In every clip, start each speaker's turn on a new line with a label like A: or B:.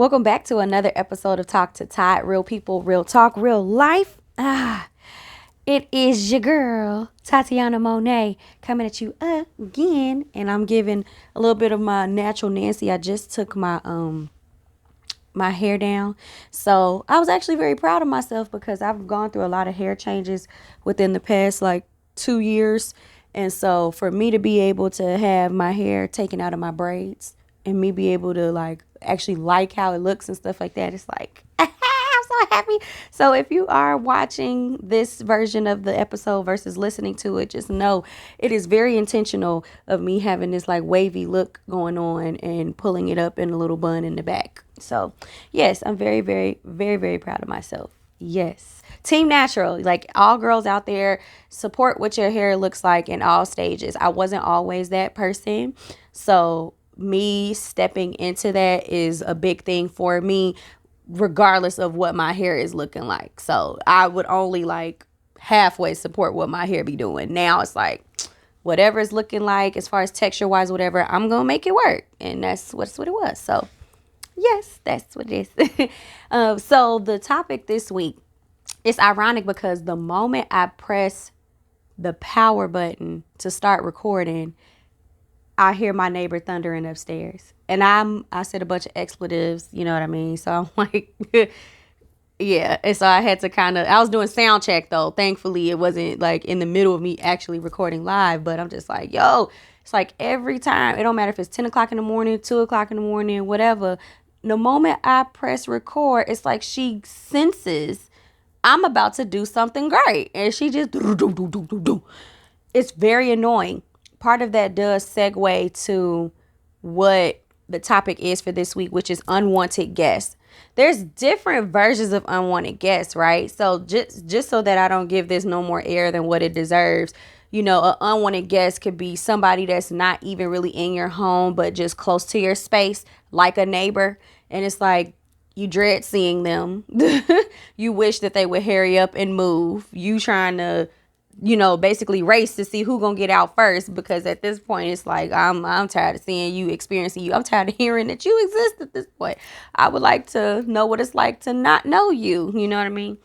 A: Welcome back to another episode of Talk to Tide. Real people, real talk, real life. It is your girl, Tatiana Monet, coming at you again. And I'm giving a little bit of my natural Nancy. I just took my hair down. So I was actually very proud of myself because I've gone through a lot of hair changes within the past 2 years. And so for me to be able to have my hair taken out of my braids and me be able to actually like how it looks and stuff like that, it's like I'm so happy. So if you are watching this version of the episode versus listening to it, just know it is very intentional of me having this wavy look going on and pulling it up in a little bun in the back. So yes, I'm very, very, very, very proud of myself. Yes. Team Natural, all girls out there, support what your hair looks like in all stages. I wasn't always that person. So me stepping into that is a big thing for me, regardless of what my hair is looking like. So I would only halfway support what my hair be doing. Now it's whatever it's looking like as far as texture wise, whatever, I'm going to make it work. And that's what it was. So yes, that's what it is. So the topic this week, it's ironic because the moment I press the power button to start recording, I hear my neighbor thundering upstairs. And I said a bunch of expletives, you know what I mean? So I'm like, yeah. And so I had to I was doing sound check though. Thankfully, it wasn't in the middle of me actually recording live, but I'm just like, yo, it's every time, it don't matter if it's 10 o'clock in the morning, 2 o'clock in the morning, whatever. The moment I press record, it's like she senses I'm about to do something great. And she just, it's very annoying. Part of that does segue to what the topic is for this week, which is unwanted guests. There's different versions of unwanted guests, right? So just so that I don't give this no more air than what it deserves, an unwanted guest could be somebody that's not even really in your home, but just close to your space, like a neighbor. And it's you dread seeing them. You wish that they would hurry up and move. You trying to, basically race to see who gonna get out first, because at this point it's I'm tired of seeing you, experiencing you. I'm tired of hearing that you exist at this point. I would like to know what it's like to not know you. You know what I mean?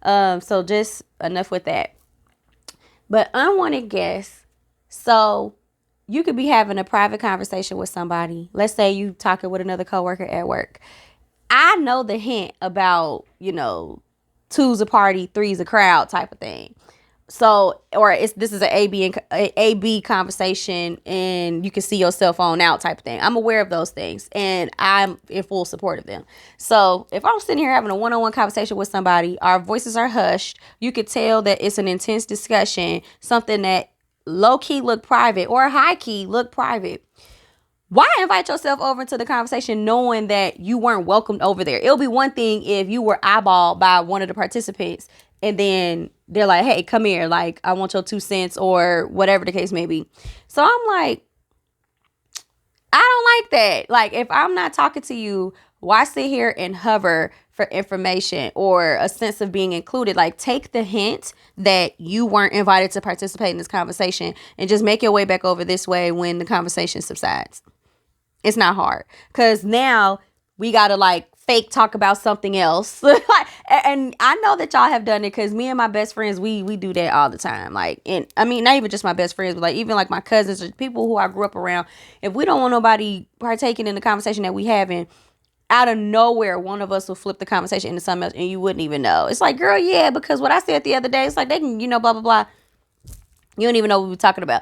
A: So just enough with that. But unwanted guests. So you could be having a private conversation with somebody. Let's say you talking with another coworker at work. I know the hint about, two's a party, three's a crowd type of thing. So, or this is an A-B conversation and you can see your cell phone out type of thing. I'm aware of those things and I'm in full support of them. So if I'm sitting here having a one-on-one conversation with somebody, our voices are hushed. You could tell that it's an intense discussion, something that low-key look private or high-key look private. Why invite yourself over into the conversation knowing that you weren't welcomed over there? It'll be one thing if you were eyeballed by one of the participants and then they're like, hey, come here. I want your 2 cents or whatever the case may be. So I'm like, I don't like that. If I'm not talking to you, why sit here and hover for information or a sense of being included? Take the hint that you weren't invited to participate in this conversation and just make your way back over this way when the conversation subsides. It's not hard because now we got to fake talk about something else. And I know that y'all have done it because me and my best friends, we do that all the time. And I mean, not even just my best friends, but even my cousins or people who I grew up around. If we don't want nobody partaking in the conversation that we having, out of nowhere, one of us will flip the conversation into something else and you wouldn't even know. It's girl, yeah, because what I said the other day, it's they can, blah, blah, blah. You don't even know what we were talking about.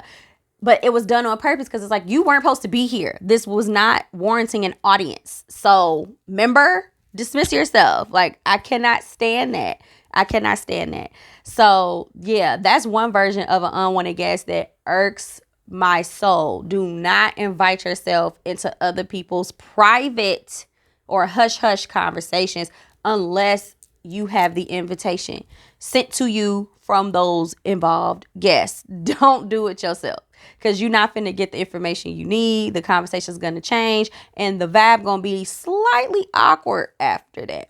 A: But it was done on purpose because it's you weren't supposed to be here. This was not warranting an audience. So remember, dismiss yourself. I cannot stand that. I cannot stand that. So yeah, that's one version of an unwanted guest that irks my soul. Do not invite yourself into other people's private or hush-hush conversations unless you have the invitation sent to you from those involved guests. Don't do it yourself. Because you're not finna get the information you need. The conversation's going to change. And the vibe going to be slightly awkward after that.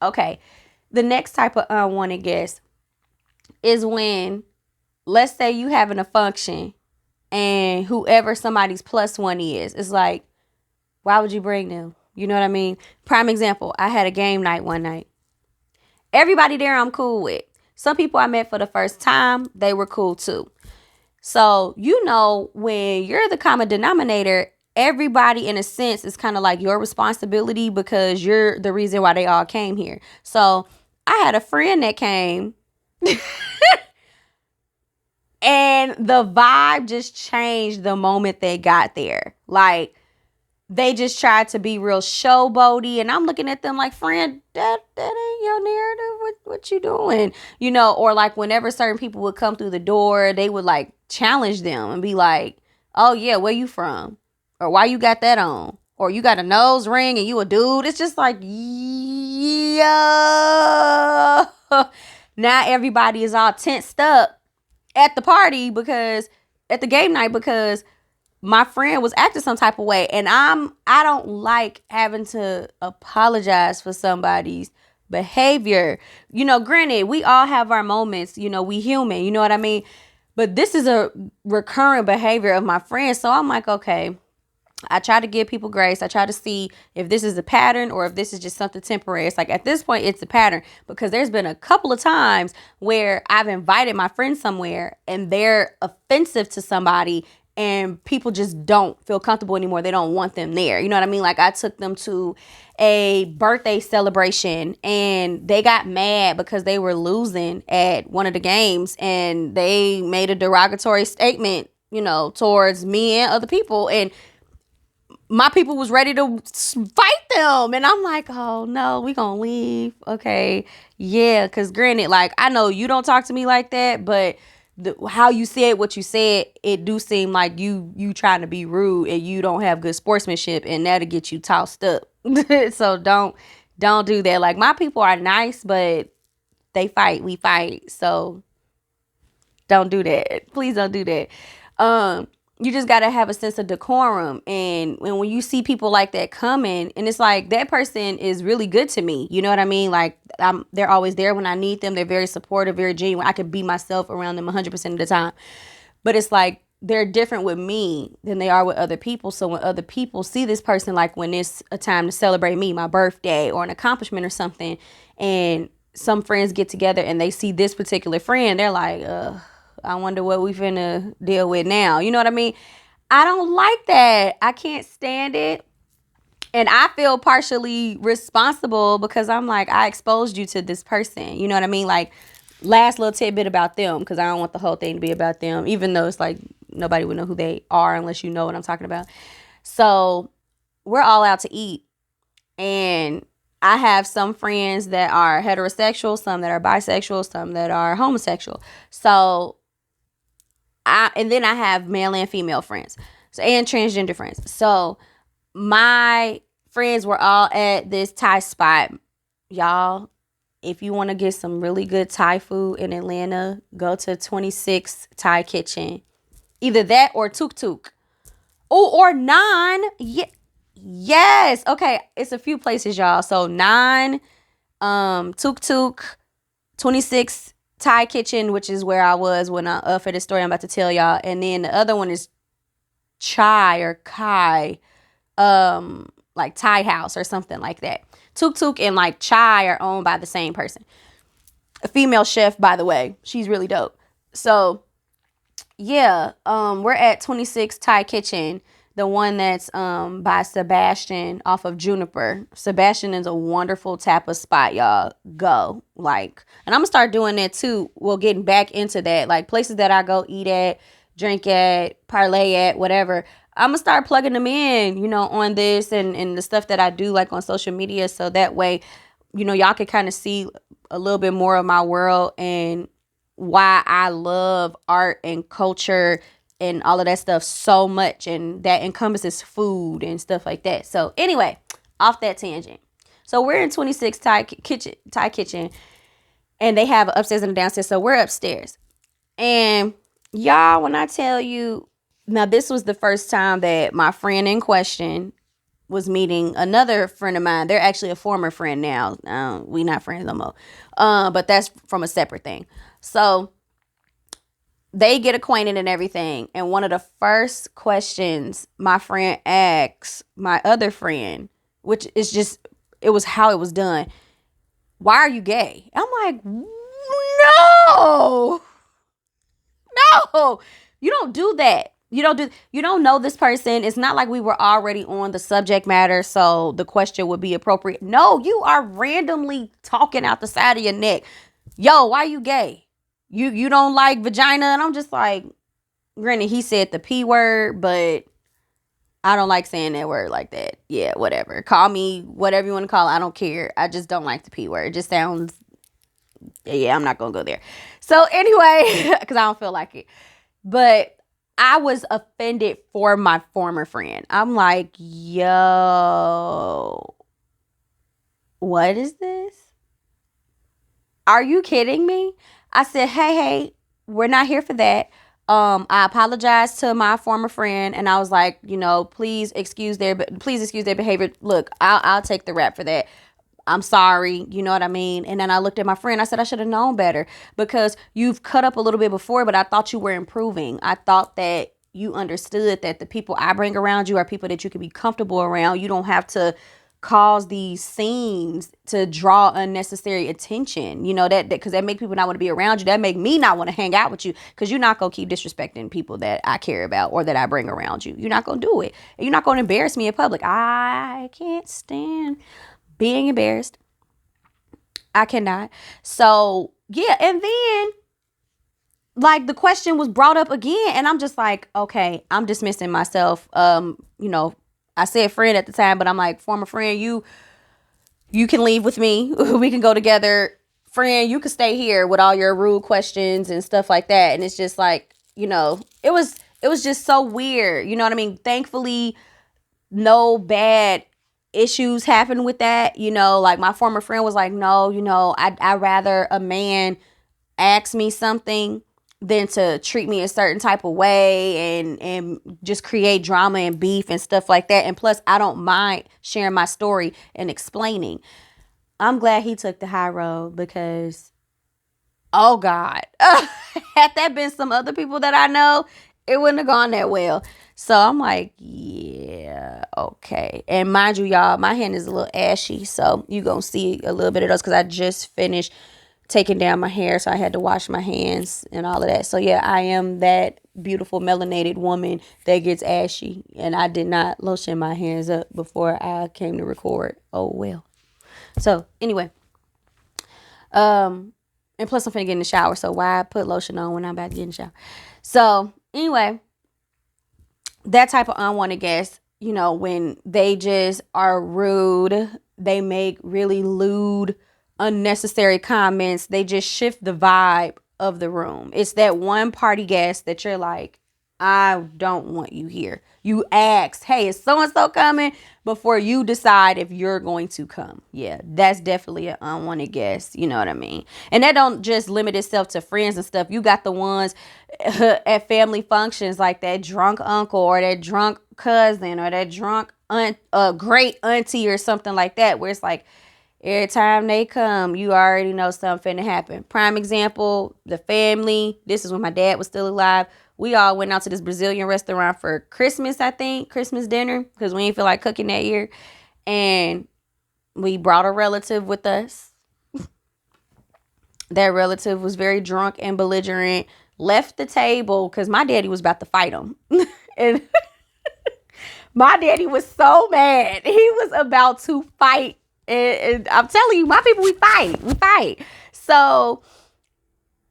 A: Okay. The next type of unwanted guest is when, let's say you having a function and whoever somebody's plus one is, it's why would you bring them? You know what I mean? Prime example, I had a game night one night. Everybody there I'm cool with. Some people I met for the first time, they were cool too. So, when you're the common denominator, everybody in a sense is kind of like your responsibility because you're the reason why they all came here. So, I had a friend that came and the vibe just changed the moment they got there. Like, they just tried to be real showboaty, and I'm looking at them like, friend, that ain't your narrative. What you doing? Or like whenever certain people would come through the door, they would like challenge them and be like, oh yeah, where you from? Or why you got that on? Or you got a nose ring and you a dude? It's just like, yeah. Now everybody is all tensed up at the party at the game night because my friend was acting some type of way, and I don't like having to apologize for somebody's behavior. Granted, we all have our moments, we human, you know what I mean? But this is a recurrent behavior of my friend. So I'm like, okay, I try to give people grace. I try to see if this is a pattern or if this is just something temporary. It's like at this point, it's a pattern because there's been a couple of times where I've invited my friend somewhere and they're offensive to somebody and people just don't feel comfortable anymore. They don't want them there. You know what I mean? Like I took them to a birthday celebration and they got mad because they were losing at one of the games and they made a derogatory statement, towards me and other people. And my people was ready to fight them. And I'm like, oh no, we gonna leave. Okay. Yeah. Cause granted, like, I know you don't talk to me like that, but how you said what you said, it do seem like you trying to be rude and you don't have good sportsmanship, and that'll get you tossed up. So don't do that. Like, my people are nice, but they fight. We fight. So don't do that. Please don't do that. You just got to have a sense of decorum. And when you see people like that coming, and it's like, that person is really good to me. You know what I mean? Like, they're always there when I need them. They're very supportive, very genuine. I could be myself around them 100% of the time. But it's like, they're different with me than they are with other people. So when other people see this person, like when it's a time to celebrate me, my birthday or an accomplishment or something, and some friends get together and they see this particular friend, they're like, I wonder what we finna deal with now. You know what I mean? I don't like that. I can't stand it. And I feel partially responsible because I'm like, I exposed you to this person. You know what I mean? Like, last little tidbit about them, because I don't want the whole thing to be about them, even though it's like nobody would know who they are unless you know what I'm talking about. So we're all out to eat. And I have some friends that are heterosexual, some that are bisexual, some that are homosexual. So and then I have male and female friends, and transgender friends. So my friends were all at this Thai spot. Y'all, if you want to get some really good Thai food in Atlanta, go to 26 Thai Kitchen. Either that or Tuk Tuk. Oh, or Nine. Yes. Okay. It's a few places, y'all. So Nine, Tuk Tuk, 26 Thai Kitchen, which is where I was when I for the story I'm about to tell y'all. And then the other one is Chai or Kai, like Thai House or something like that. Tuk Tuk and like Chai are owned by the same person. A female chef, by the way. She's really dope. So yeah, we're at 26 Thai Kitchen, the one that's by Sebastian off of Juniper. Sebastian is a wonderful tapa spot, y'all. Go. Like, and I'm gonna start doing that too. Well, getting back into that. Like, places that I go eat at, drink at, parlay at, whatever. I'm gonna start plugging them in, on this and the stuff that I do, like, on social media. So that way, y'all can kind of see a little bit more of my world and why I love art and culture and all of that stuff so much. And that encompasses food and stuff like that. So anyway, off that tangent. So we're in 26 Thai Kitchen, and they have an upstairs and a downstairs. So we're upstairs. And y'all, when I tell you, now this was the first time that my friend in question was meeting another friend of mine. They're actually a former friend now. We not friends no more. But that's from a separate thing. So they get acquainted and everything. And one of the first questions my friend asks my other friend which is just, it was how it was done. Why are you gay? I'm like, no, no, you don't do that. You don't know this person. It's not like we were already on the subject matter, so the question would be appropriate. No, you are randomly talking out the side of your neck. Yo, why you gay? You don't like vagina? And I'm just like, granted, he said the P word, but I don't like saying that word like that. Yeah, whatever. Call me whatever you want to call it. I don't care. I just don't like the P word. It just sounds, yeah, I'm not going to go there. So anyway, because I don't feel like it. But I was offended for my former friend. I'm like, yo, what is this? Are you kidding me? I said, hey, we're not here for that. I apologized to my former friend, and I was like, please excuse their behavior. Look, I'll take the rap for that. I'm sorry, you know what I mean? And then I looked at my friend. I said, I should have known better, because you've cut up a little bit before, but I thought you were improving. I thought that you understood that the people I bring around you are people that you can be comfortable around. You don't have to cause these scenes to draw unnecessary attention, that because that make people not want to be around you. That make me not want to hang out with you, because you're not going to keep disrespecting people that I care about or that I bring around you. You're not going to do it. And you're not going to embarrass me in public. I can't stand being embarrassed. I cannot. So yeah. And then like the question was brought up again, and I'm just like, okay, I'm dismissing myself. I said friend at the time, but I'm like, former friend, you can leave with me. We can go together. Friend, you can stay here with all your rude questions and stuff like that. And it's just like, it was just so weird. You know what I mean? Thankfully, no bad issues happened with that. Like my former friend was like, no, I'd rather a man ask me something than to treat me a certain type of way and just create drama and beef and stuff like that. And plus, I don't mind sharing my story and explaining. I'm glad he took the high road, because, oh God, had that been some other people that I know, it wouldn't have gone that well. So I'm like, yeah, okay. And mind you, y'all, my hand is a little ashy, so you gonna see a little bit of those, because I just finished taking down my hair, so I had to wash my hands and all of that. So yeah, I am that beautiful melanated woman that gets ashy, and I did not lotion my hands up before I came to record. Oh well. So anyway, and plus I'm finna get in the shower, so why put lotion on when I'm about to get in the shower? So anyway, that type of unwanted guest, when they just are rude, they make really lewd, unnecessary comments, they just shift the vibe of the room. It's that one party guest that you're like, I don't want you here. You ask, hey, is so-and-so coming, before you decide if you're going to come. Yeah, that's definitely an unwanted guest. You know what I mean? And that don't just limit itself to friends and stuff. You got the ones at family functions, like that drunk uncle or that drunk cousin or that drunk great auntie or something like that, where it's like, every time they come, you already know something finna happen. Prime example, the family. This is when my dad was still alive. We all went out to this Brazilian restaurant for Christmas, I think. Christmas dinner, because we didn't feel like cooking that year. And we brought a relative with us. That relative was very drunk and belligerent. Left the table because my daddy was about to fight him. And my daddy was so mad. He was about to fight. And I'm telling you, my people, we fight. So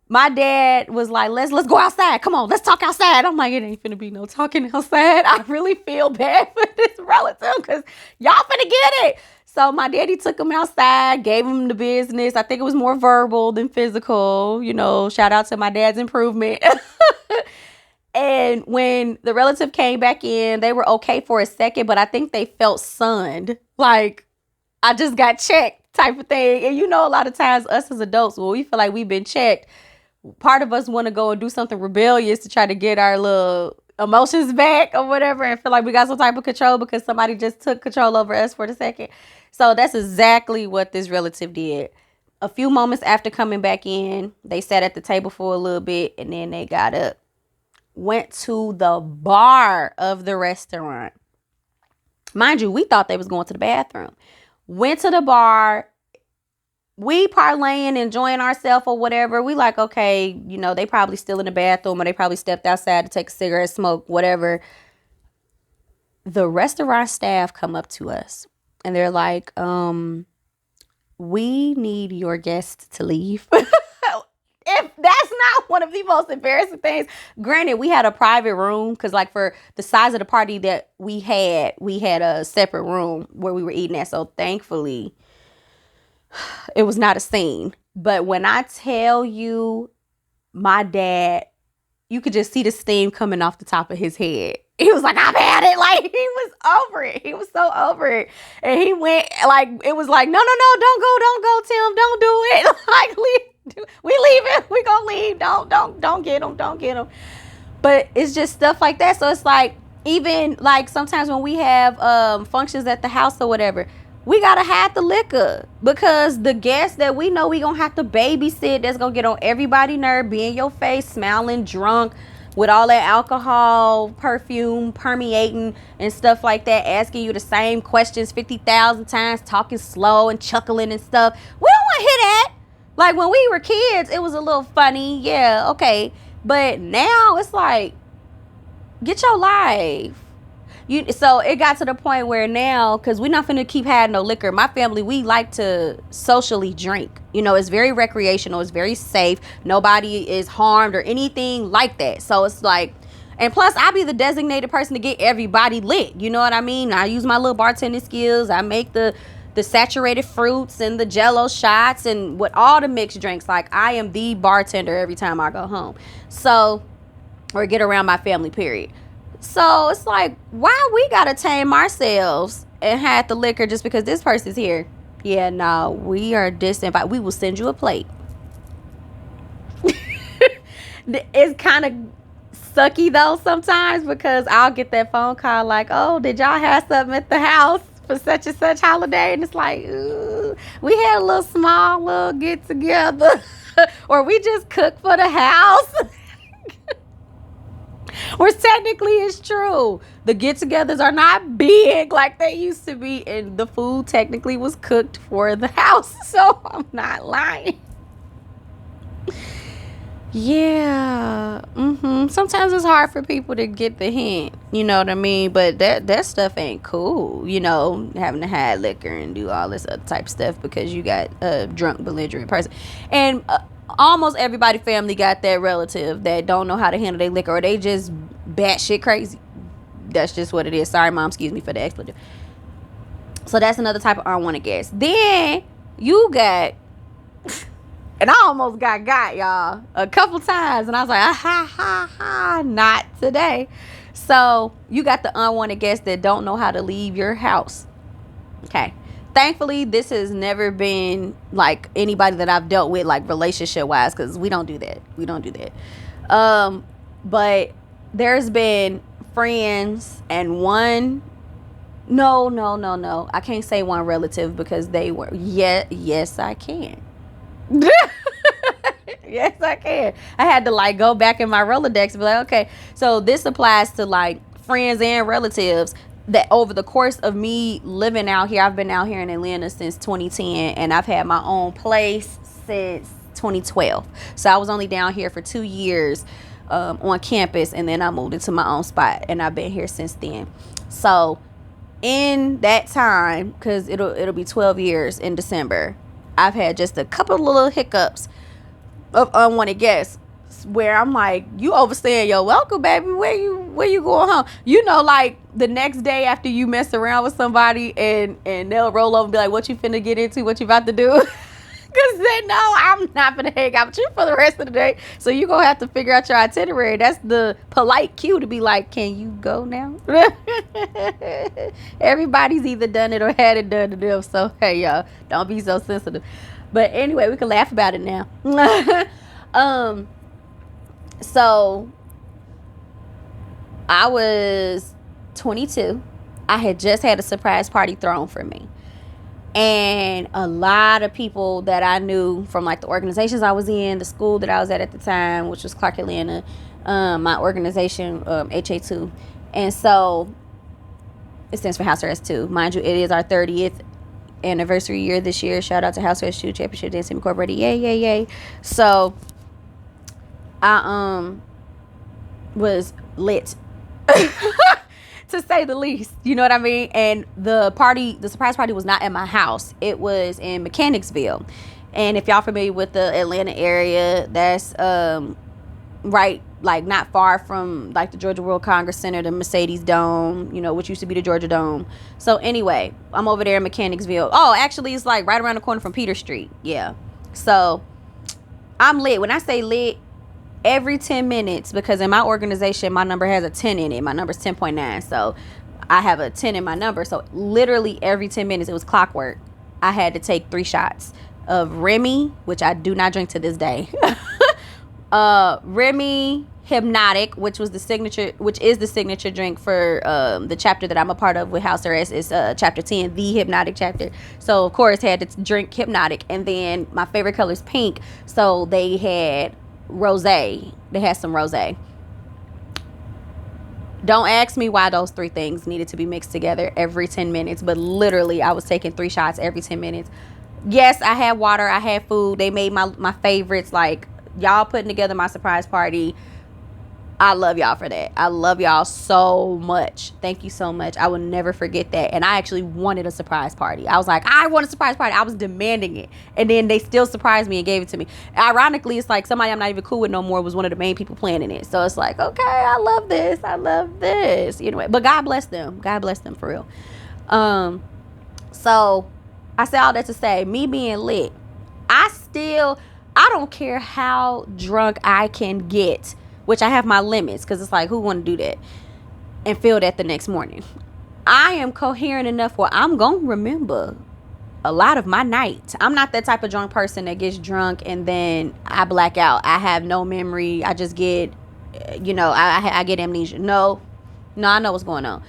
A: my dad was like, let's go outside. Come on, let's talk outside. I'm like, it ain't finna be no talking outside. I really feel bad for this relative, because y'all finna get it. So my daddy took him outside, gave him the business. I think it was more verbal than physical. Shout out to my dad's improvement. And when the relative came back in, they were okay for a second, but I think they felt sunned. Like, I just got checked type of thing. And a lot of times us as adults, when we feel like we've been checked, part of us want to go and do something rebellious to try to get our little emotions back or whatever, and feel like we got some type of control because somebody just took control over us for the second. So that's exactly what this relative did. A few moments after coming back in, they sat at the table for a little bit, and then they got up, went to the bar of the restaurant. Mind you, we thought they was going to the bathroom. Went to the bar. We parlaying, enjoying ourselves or whatever. We like, okay, you know, they probably still in the bathroom or they probably stepped outside to take a cigarette, smoke, whatever. The restaurant staff come up to us and they're like, we need your guests to leave. If that's not one of the most embarrassing things, granted, we had a private room because, like, for the size of the party that we had a separate room where we were eating at. So thankfully, it was not a scene. But when I tell you, my dad, you could just see the steam coming off the top of his head. He was like, I've had it. Like, he was over it. He was so over it. And he went, like, it was like, no, don't go, Tim. Don't do it. Like, we leaving. We gonna leave. Don't get him. But it's just stuff like that. So it's like, even like sometimes when we have functions at the house or whatever, we gotta hide the liquor because the guests that we know we gonna have to babysit, that's gonna get on everybody's nerve, be in your face, smiling, drunk, with all that alcohol, perfume permeating and stuff like that, asking you the same questions 50,000 times, talking slow and chuckling and stuff. We don't want to hear that. Like, when we were kids, it was a little funny. Yeah, okay. But now it's like, get your life. So it got to the point where now, because we're not finna keep having no liquor. My family, we like to socially drink. You know, it's very recreational. It's very safe. Nobody is harmed or anything like that. So it's like, and plus I be the designated person to get everybody lit. You know what I mean? I use my little bartending skills. I make the saturated fruits and the jello shots and with all the mixed drinks. Like, I am the bartender every time I go home. So, or get around my family, period. So it's like, why we gotta tame ourselves and have the liquor just because this person's here? Yeah, no, we are disinvited. We will send you a plate. It's kind of sucky though sometimes because I'll get that phone call like, oh, did y'all have something at the house for such and such holiday? And it's like, ooh, we had a little small little get together or we just cooked for the house. Which technically is true. The get-togethers are not big like they used to be, and the food technically was cooked for the house. So I'm not lying. Yeah. Sometimes it's hard for people to get the hint. You know what I mean? But that stuff ain't cool. You know, having to have liquor and do all this other type of stuff because you got a drunk, belligerent person. And almost everybody family got that relative that don't know how to handle their liquor or they just batshit crazy. That's just what it is. Sorry, Mom, excuse me for the expletive. So that's another type of unwanted guest. Then you got, and I almost got y'all a couple times, and I was like, not today. So you got the unwanted guests that don't know how to leave your house. Okay. Thankfully, this has never been like anybody that I've dealt with, like relationship wise, because we don't do that. But there's been friends and one, no. I can't say one relative because they were, yes, I can. Yes, I can. I had to like go back in my Rolodex and be like, okay, so this applies to like friends and relatives that over the course of me living out here, I've been out here in Atlanta since 2010 and I've had my own place since 2012. So I was only down here for 2 years on campus, and then I moved into my own spot and I've been here since then. So in that time, because it'll be 12 years in December, I've had just a couple of little hiccups of unwanted guests where I'm like, you overstaying your welcome, baby. Where you going home? You know, like the next day after you mess around with somebody and they'll roll over and be like, what you finna get into? What you about to do? Because they know I'm not gonna hang out with you for the rest of the day. So you gonna have to figure out your itinerary. That's the polite cue to be like, can you go now? Everybody's either done it or had it done to them. So hey, y'all, don't be so sensitive. But anyway, we can laugh about it now. So I was 22. I had just had a surprise party thrown for me. And a lot of people that I knew from like the organizations I was in, the school that I was at the time, which was Clark Atlanta, my organization, HA2. And so It stands for House Arrest 2. Mind you, it is our 30th anniversary year this year. Shout out to House Arrest 2 Championship Dancing Incorporated. Yay, yay, yay. So I was lit. To say the least, you know what I mean? And the surprise party was not at my house. It was in Mechanicsville. And if y'all familiar with the Atlanta area, that's right, like not far from like the Georgia World Congress Center, the Mercedes Dome, you know, which used to be the Georgia Dome. So anyway, I'm over there in Mechanicsville. Oh, actually, it's like right around the corner from Peter Street. Yeah. So I'm lit. When I say lit, every 10 minutes, because in my organization, my number has a 10 in it. My number's 10.9. So I have a 10 in my number. So literally every 10 minutes, it was clockwork. I had to take 3 shots of Remy, which I do not drink to this day. Remy, Hypnotic, which is the signature drink for the chapter that I'm a part of with House Arrest. Is chapter 10, the Hypnotic chapter. So of course had to drink Hypnotic, and then my favorite color is pink, so they had rosé. They had some rosé. Don't ask me why those 3 things needed to be mixed together every 10 minutes, but literally I was taking 3 shots every 10 minutes. Yes, I had water, I had food. They made my favorites. Like, y'all putting together my surprise party, I love y'all for that. I love y'all so much. Thank you so much. I will never forget that. And I actually wanted a surprise party. I was like, I want a surprise party. I was demanding it. And then they still surprised me and gave it to me. Ironically, it's like somebody I'm not even cool with no more was one of the main people planning it. So it's like, okay, I love this. I love this. Anyway, but God bless them. God bless them for real. So I say all that to say, me being lit, I don't care how drunk I can get, which I have my limits, because it's like, who want to do that and feel that the next morning? I am coherent enough where I'm going to remember a lot of my night. I'm not that type of drunk person that gets drunk and then I black out. I have no memory. I just get, I get amnesia. No, I know what's going on.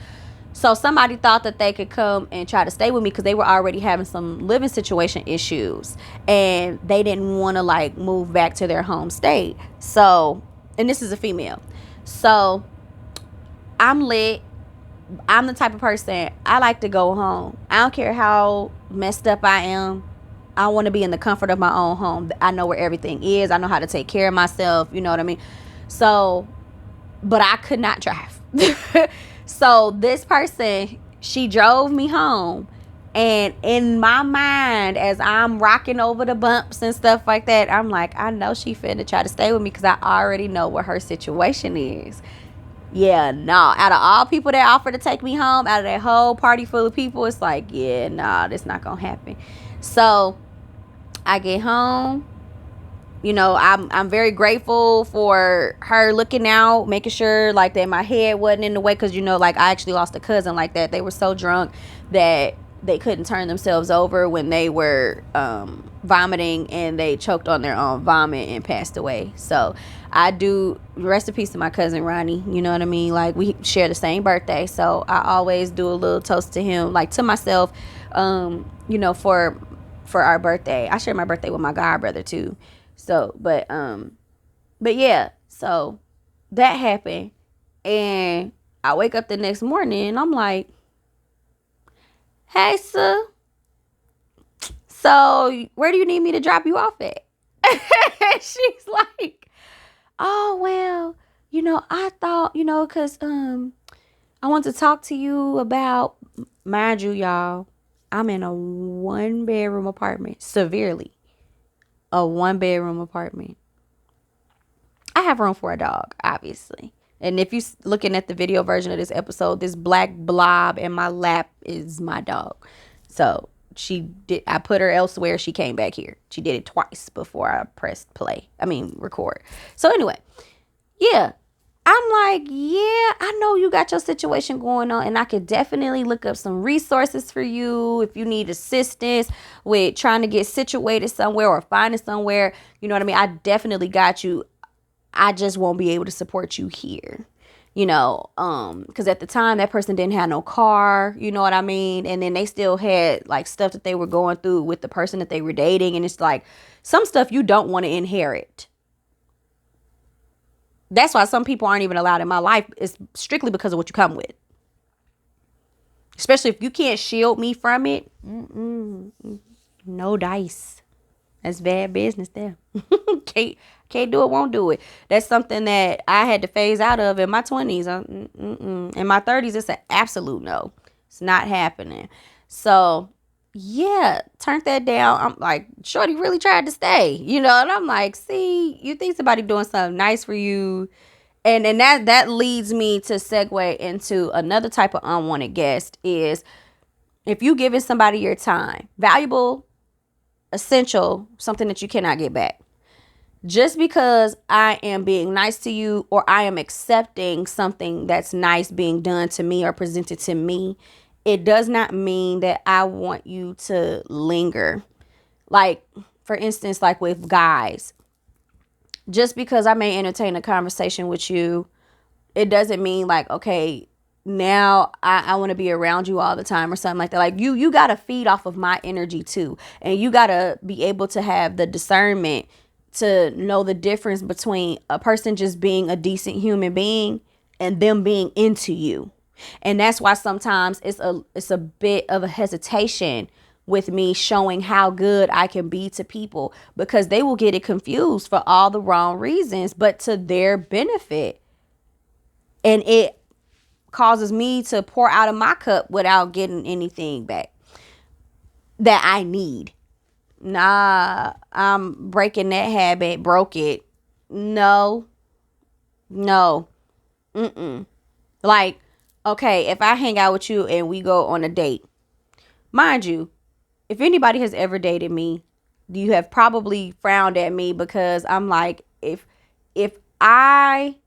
A: So somebody thought that they could come and try to stay with me because they were already having some living situation issues, and they didn't want to like move back to their home state. So, and this is a female. So I'm lit. I'm the type of person, I like to go home. I don't care how messed up I am. I want to be in the comfort of my own home. I know where everything is. I know how to take care of myself. You know what I mean? So, but I could not drive. So this person, she drove me home. And in my mind, as I'm rocking over the bumps and stuff like that, I'm like, I know she finna try to stay with me because I already know what her situation is. Yeah, nah. Out of all people that offered to take me home, out of that whole party full of people, it's like, yeah, nah, that's not gonna happen. So I get home. You know, I'm very grateful for her looking out, making sure like that my head wasn't in the way, because like I actually lost a cousin like that. They were so drunk that they couldn't turn themselves over when they were vomiting, and they choked on their own vomit and passed away. So I do rest in peace to my cousin Ronnie. You know what I mean? Like, we share the same birthday, so I always do a little toast to him, like to myself. For our birthday, I share my birthday with my god brother too. So, but yeah. So that happened, and I wake up the next morning and I'm like, hey, sir. So where do you need me to drop you off at? She's like, oh, well, I thought, because I want to talk to you about, mind you, y'all, I'm in a 1-bedroom apartment, severely a 1-bedroom apartment. I have room for a dog, obviously. And if you're looking at the video version of this episode, this black blob in my lap is my dog. So I put her elsewhere. She came back here. She did it twice before I pressed record. So anyway, yeah, I'm like, yeah, I know you got your situation going on, and I could definitely look up some resources for you if you need assistance with trying to get situated somewhere or finding somewhere. You know what I mean? I definitely got you. I just won't be able to support you here. Because at the time that person didn't have no car, you know what I mean? And then they still had like stuff that they were going through with the person that they were dating. And it's like some stuff you don't want to inherit. That's why some people aren't even allowed in my life. It's strictly because of what you come with. Especially if you can't shield me from it. No dice. That's bad business there. can't do it, won't do it. That's something that I had to phase out of in my 20s. In my 30s, it's an absolute no. It's not happening. So, yeah, turn that down. I'm like, shorty really tried to stay, and I'm like, see, you think somebody doing something nice for you. And that leads me to segue into another type of unwanted guest is if you giving somebody your time, valuable, essential, something that you cannot get back. Just because I am being nice to you or I am accepting something that's nice being done to me or presented to me, it does not mean that I want you to linger. Like, for instance, like with guys, just because I may entertain a conversation with you, it doesn't mean like, okay, now I want to be around you all the time or something like that. Like you got to feed off of my energy too. And you got to be able to have the discernment to know the difference between a person just being a decent human being and them being into you. And that's why sometimes it's a bit of a hesitation with me showing how good I can be to people, because they will get it confused for all the wrong reasons, but to their benefit. And it causes me to pour out of my cup without getting anything back that I need. Nah, I'm breaking that habit, broke it. No. Like, okay, if I hang out with you and we go on a date, mind you, if anybody has ever dated me, you have probably frowned at me because I'm like, if I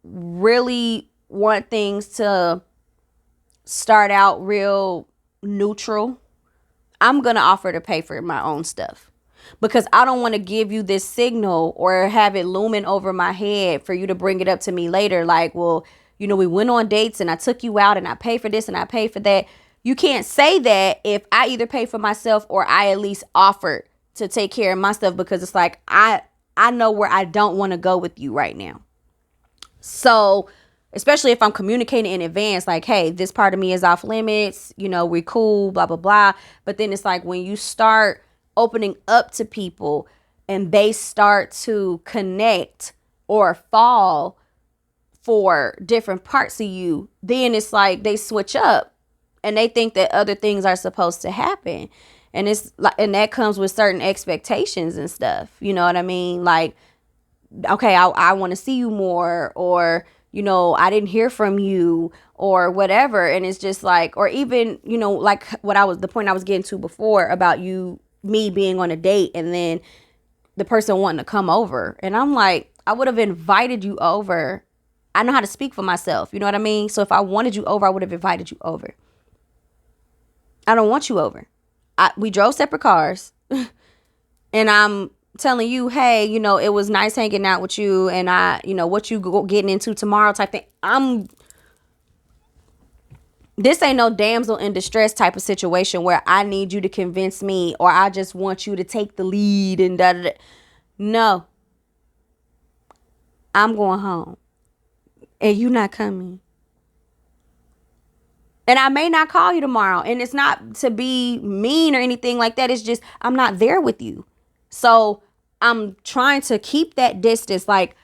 A: really want things to start out real neutral, I'm going to offer to pay for my own stuff, because I don't want to give you this signal or have it looming over my head for you to bring it up to me later. Like, well, we went on dates and I took you out and I paid for this and I paid for that. You can't say that if I either pay for myself or I at least offered to take care of my stuff, because it's like, I know where I don't want to go with you right now. So, especially if I'm communicating in advance, like, hey, this part of me is off limits, we're cool, blah, blah, blah. But then it's like when you start opening up to people and they start to connect or fall for different parts of you, then it's like they switch up and they think that other things are supposed to happen. And it's like, and that comes with certain expectations and stuff. You know what I mean? Like, okay, I want to see you more, or, I didn't hear from you or whatever. And it's just like, or even, like the point I was getting to before about me being on a date and then the person wanting to come over. And I'm like, I would have invited you over. I know how to speak for myself. You know what I mean? So if I wanted you over, I would have invited you over. I don't want you over. We drove separate cars and I'm telling you, hey, it was nice hanging out with you, and what you getting into tomorrow type thing. This ain't no damsel in distress type of situation where I need you to convince me or I just want you to take the lead and da da da. No. I'm going home and you not coming. And I may not call you tomorrow, and it's not to be mean or anything like that. It's just I'm not there with you. So I'm trying to keep that distance. Like,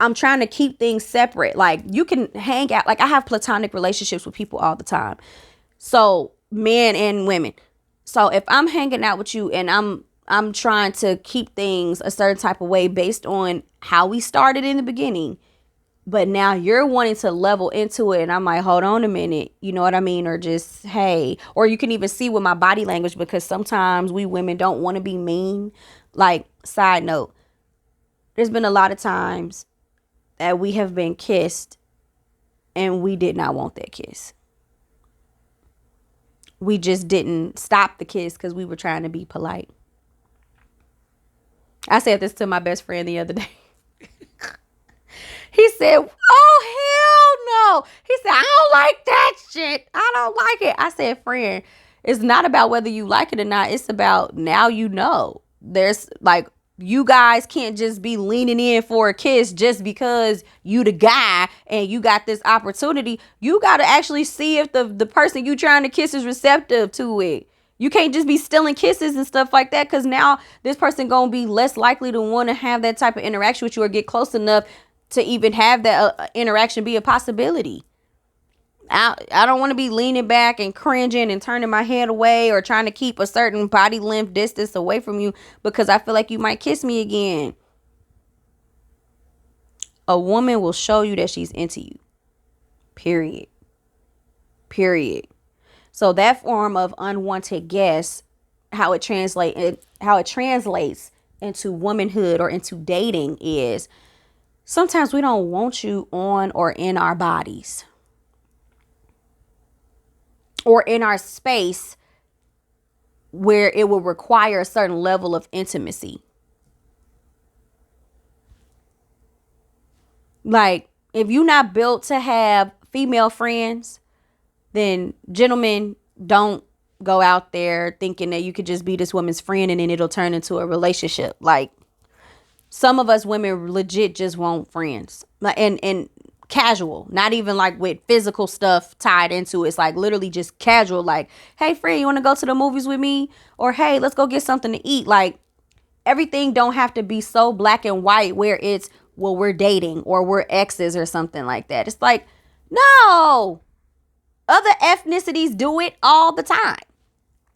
A: I'm trying to keep things separate. Like, you can hang out. Like, I have platonic relationships with people all the time. So, men and women. So if I'm hanging out with you and I'm trying to keep things a certain type of way based on how we started in the beginning, but now you're wanting to level into it, and I'm like, hold on a minute, you know what I mean? Or just, hey, or you can even see with my body language, because sometimes we women don't want to be mean. Like, side note, there's been a lot of times that we have been kissed and we did not want that kiss. We just didn't stop the kiss because we were trying to be polite. I said this to my best friend the other day. He said, oh, hell no. He said, I don't like that shit. I don't like it. I said, friend, it's not about whether you like it or not. It's about now you know. There's like you guys can't just be leaning in for a kiss just because you the guy and you got this opportunity. You got to actually see if the person you trying to kiss is receptive to it. You can't just be stealing kisses and stuff like that, because now this person gonna be less likely to want to have that type of interaction with you or get close enough to even have that interaction be a possibility. I don't want to be leaning back and cringing and turning my head away or trying to keep a certain body length distance away from you because I feel like you might kiss me again. A woman will show you that she's into you. Period. Period. So that form of unwanted guest, how it translates into womanhood or into dating is sometimes we don't want you on or in our bodies or in our space where it will require a certain level of intimacy. Like, if you're not built to have female friends, then gentlemen, don't go out there thinking that you could just be this woman's friend and then it'll turn into a relationship. Like, some of us women legit just want friends. And casual, not even like with physical stuff tied into it. It's like literally just casual, like, hey friend, you want to go to the movies with me? Or hey, let's go get something to eat. Like, everything don't have to be so black and white where it's, well, we're dating or we're exes or something like that. It's like, no, other ethnicities do it all the time.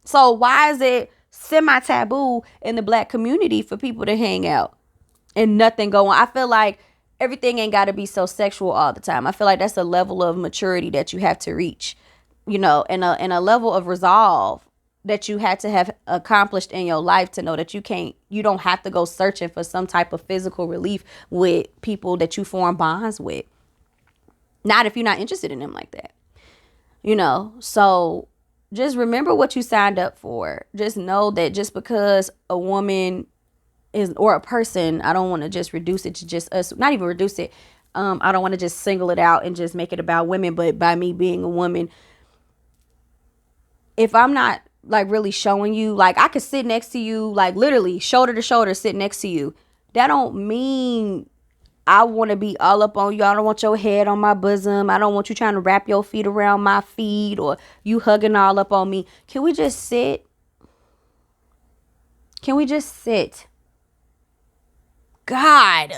A: So why is it semi-taboo in the black community for people to hang out and nothing go on? I feel like everything ain't got to be so sexual all the time. I feel like that's a level of maturity that you have to reach, and a level of resolve that you had to have accomplished in your life to know that you don't have to go searching for some type of physical relief with people that you form bonds with. Not if you're not interested in them like that, so just remember what you signed up for. Just know that just because a woman is, or a person, I don't want to just reduce it to just us, not even reduce it. I don't want to just single it out and just make it about women, but by me being a woman, if I'm not like really showing you, like I could sit next to you, like literally shoulder to shoulder, sit next to you. That don't mean I want to be all up on you. I don't want your head on my bosom. I don't want you trying to wrap your feet around my feet or you hugging all up on me. Can we just sit? Can we just sit? God.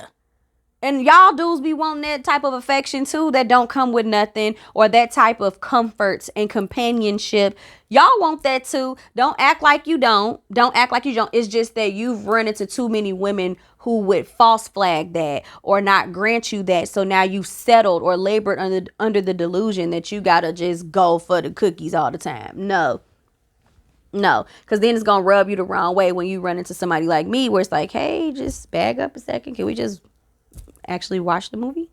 A: And y'all dudes be wanting that type of affection too that don't come with nothing, or that type of comforts and companionship. Y'all want that too. Don't act like you don't. Don't act like you don't. It's just that you've run into too many women who would false flag that or not grant you that. So now you've settled or labored under the delusion that you gotta just go for the cookies all the time. No, because then it's going to rub you the wrong way when you run into somebody like me where it's like, hey, just bag up a second. Can we just actually watch the movie?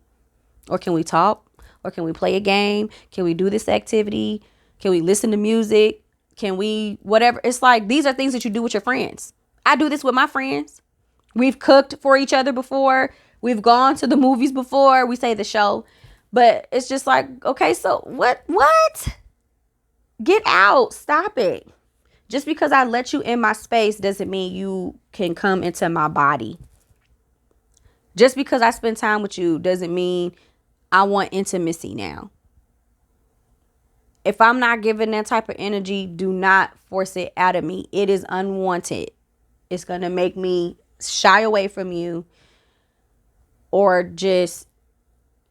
A: Or can we talk? Or can we play a game? Can we do this activity? Can we listen to music? Can we whatever? It's like, these are things that you do with your friends. I do this with my friends. We've cooked for each other before. We've gone to the movies before. We say the show. But it's just like, okay, so what? Get out. Stop it. Just because I let you in my space doesn't mean you can come into my body. Just because I spend time with you doesn't mean I want intimacy now. If I'm not giving that type of energy, do not force it out of me. It is unwanted. It's going to make me shy away from you or just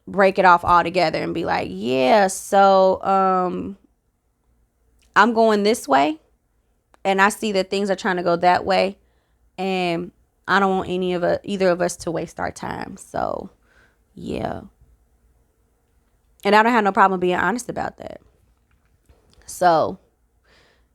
A: break it off altogether and be like, yeah, so I'm going this way. And I see that things are trying to go that way. And I don't want either of us to waste our time. So, yeah. And I don't have no problem being honest about that. So,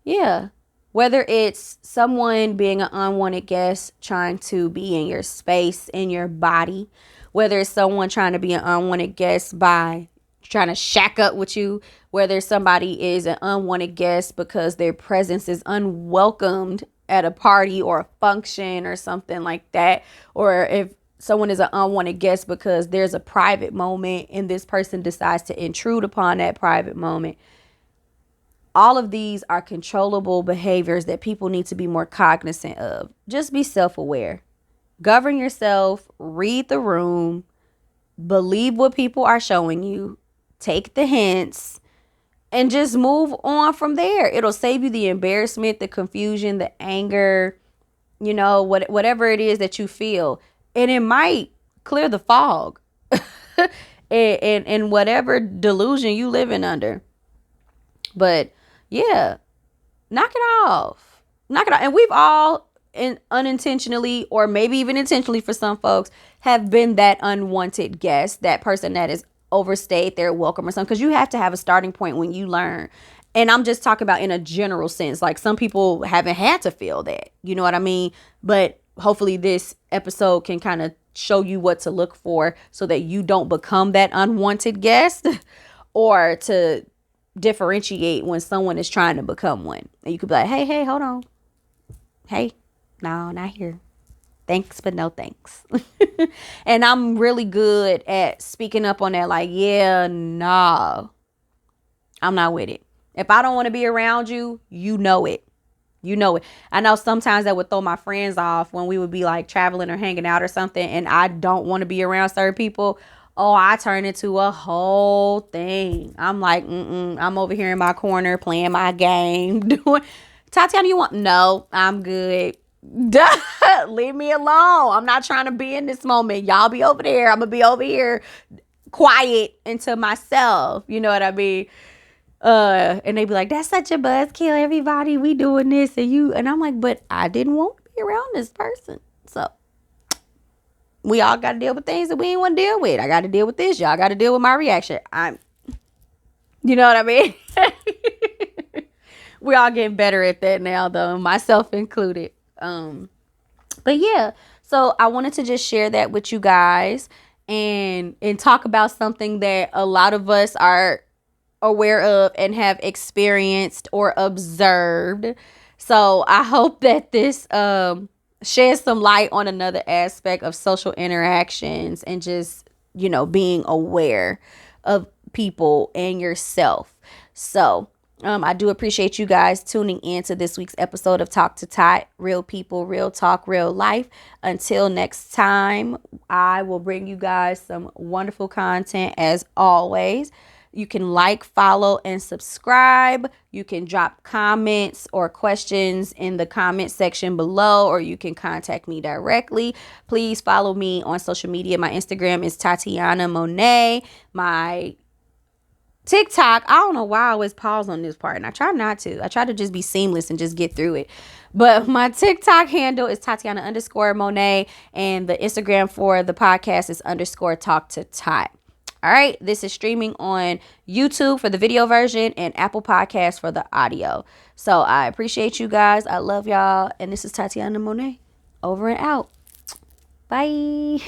A: yeah. Whether it's someone being an unwanted guest, trying to be in your space, in your body. Whether it's someone trying to be an unwanted guest by trying to shack up with you, whether somebody is an unwanted guest because their presence is unwelcomed at a party or a function or something like that, or if someone is an unwanted guest because there's a private moment and this person decides to intrude upon that private moment. All of these are controllable behaviors that people need to be more cognizant of. Just be self-aware. govern yourself, read the room, believe what people are showing you, take the hints, and just move on from there. It'll save you the embarrassment, the confusion, the anger, whatever it is that you feel. And it might clear the fog and whatever delusion you living under. But yeah, knock it off. Knock it off. And we've all unintentionally, or maybe even intentionally for some folks, have been that unwanted guest, that person that has overstayed their welcome or something. Because you have to have a starting point when you learn. And I'm just talking about in a general sense. Like, some people haven't had to feel that. You know what I mean? But hopefully this episode can kind of show you what to look for so that you don't become that unwanted guest or to differentiate when someone is trying to become one. And you could be like, hey, hold on. Hey, no, not here. Thanks, but no thanks. And I'm really good at speaking up on that. Like, yeah, nah, I'm not with it. If I don't want to be around you, you know it. You know it. I know sometimes that would throw my friends off when we would be like traveling or hanging out or something, and I don't want to be around certain people. Oh, I turn into a whole thing. I'm like, I'm over here in my corner playing my game. Doing, Tatiana, you want? No, I'm good. Leave me alone. I'm not trying to be in this moment. Y'all be over there. I'm gonna be over here quiet and to myself. You know what I mean? And they be like, that's such a buzzkill, everybody, we doing this, and I'm like, but I didn't want to be around this person. So we all got to deal with things that we ain't want to deal with. I got to deal with this. Y'all got to deal with my reaction. You know what I mean? We all getting better at that now, though, myself included. But yeah, so I wanted to just share that with you guys and talk about something that a lot of us are aware of and have experienced or observed. So I hope that this sheds some light on another aspect of social interactions and just, being aware of people and yourself. So I do appreciate you guys tuning in to this week's episode of Talk to Tot, Real People, Real Talk, Real Life. Until next time, I will bring you guys some wonderful content as always. You can like, follow, and subscribe. You can drop comments or questions in the comment section below, or you can contact me directly. Please follow me on social media. My Instagram is Tatiana Monet. My TikTok, I don't know why I always pause on this part, and I try not to. I try to just be seamless and just get through it. But my TikTok handle is Tatiana_Monet, and the Instagram for the podcast is _Talk to Tot. All right, this is streaming on YouTube for the video version and Apple Podcasts for the audio. So I appreciate you guys. I love y'all. And this is Tatiana Monet. Over and out. Bye.